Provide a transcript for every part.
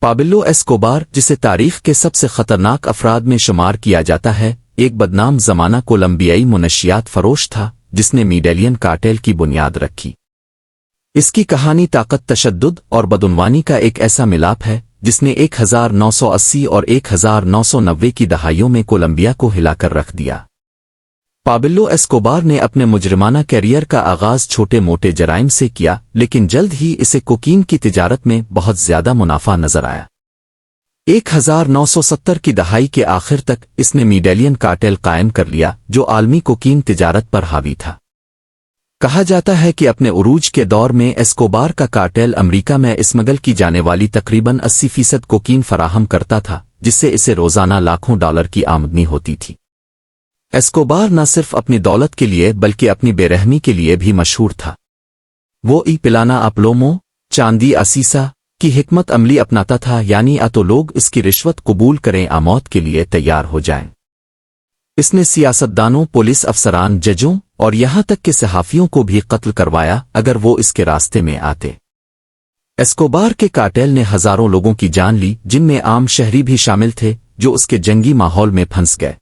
Pablo Escobar, جسے تاریخ کے سب سے خطرناک افراد میں شمار کیا جاتا ہے، ایک بدنام زمانہ کولمبیائی منشیات فروش تھا جس نے میڈیلین کارٹیل کی بنیاد رکھی۔ اس کی کہانی طاقت، تشدد اور بدعنوانی کا ایک ایسا ملاپ ہے جس نے 1980 اور 1990 کی دہائیوں میں کولمبیا کو ہلا کر رکھ دیا۔ پابلو ایسکوبار نے اپنے مجرمانہ کیریئر کا آغاز چھوٹے موٹے جرائم سے کیا، لیکن جلد ہی اسے کوکین کی تجارت میں بہت زیادہ منافع نظر آیا۔ 1970 کی دہائی کے آخر تک اس نے میڈیلین کارٹیل قائم کر لیا جو عالمی کوکین تجارت پر حاوی تھا۔ کہا جاتا ہے کہ اپنے عروج کے دور میں ایسکوبار کا کارٹیل امریکہ میں اسمگل کی جانے والی تقریباً 80% کوکین فراہم کرتا تھا، جس سے اسے روزانہ لاکھوں ڈالر کی آمدنی ہوتی تھی۔ ایسکوبار نہ صرف اپنی دولت کے لیے بلکہ اپنی بے رحمی کے لیے بھی مشہور تھا۔ وہ پلانا اپلومو، چاندی اسیسا کی حکمت عملی اپناتا تھا، یعنی تو لوگ اس کی رشوت قبول کریں موت کے لیے تیار ہو جائیں۔ اس نے سیاستدانوں، پولیس افسران، ججوں اور یہاں تک کہ صحافیوں کو بھی قتل کروایا اگر وہ اس کے راستے میں آتے۔ ایسکوبار کے کارٹیل نے ہزاروں لوگوں کی جان لی، جن میں عام شہری بھی شامل تھے جو اس کے جنگی ماحول میں پھنس گئے۔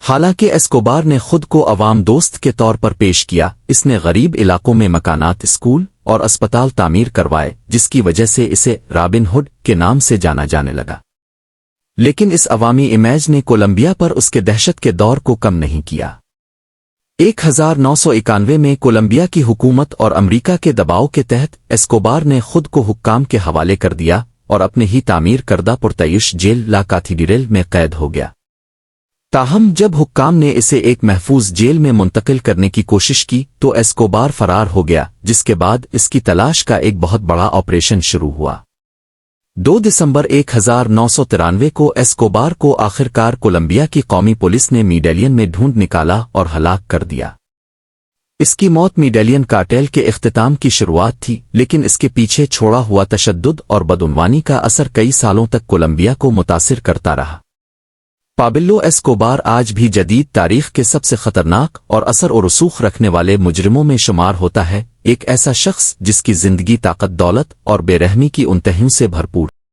حالانکہ ایسکوبار نے خود کو عوام دوست کے طور پر پیش کیا، اس نے غریب علاقوں میں مکانات، اسکول اور اسپتال تعمیر کروائے، جس کی وجہ سے اسے رابن ہڈ کے نام سے جانا جانے لگا۔ لیکن اس عوامی امیج نے کولمبیا پر اس کے دہشت کے دور کو کم نہیں کیا۔ 1991 میں کولمبیا کی حکومت اور امریکہ کے دباؤ کے تحت ایسکوبار نے خود کو حکام کے حوالے کر دیا اور اپنے ہی تعمیر کردہ پرتعیش جیل لا کاتھیڈرل میں قید ہو گیا۔ تاہم جب حکام نے اسے ایک محفوظ جیل میں منتقل کرنے کی کوشش کی تو ایسکوبار فرار ہو گیا، جس کے بعد اس کی تلاش کا ایک بہت بڑا آپریشن شروع ہوا۔ 2 دسمبر 1993 کو ایسکوبار کو آخرکار کولمبیا کی قومی پولیس نے میڈیلین میں ڈھونڈ نکالا اور ہلاک کر دیا۔ اس کی موت میڈیلین کارٹیل کے اختتام کی شروعات تھی، لیکن اس کے پیچھے چھوڑا ہوا تشدد اور بدعنوانی کا اثر کئی سالوں تک کولمبیا کو متاثر کرتا رہا۔ پابلو ایسکوبار آج بھی جدید تاریخ کے سب سے خطرناک اور اثر و رسوخ رکھنے والے مجرموں میں شمار ہوتا ہے، ایک ایسا شخص جس کی زندگی طاقت، دولت اور بے رحمی کی انتہیوں سے بھرپور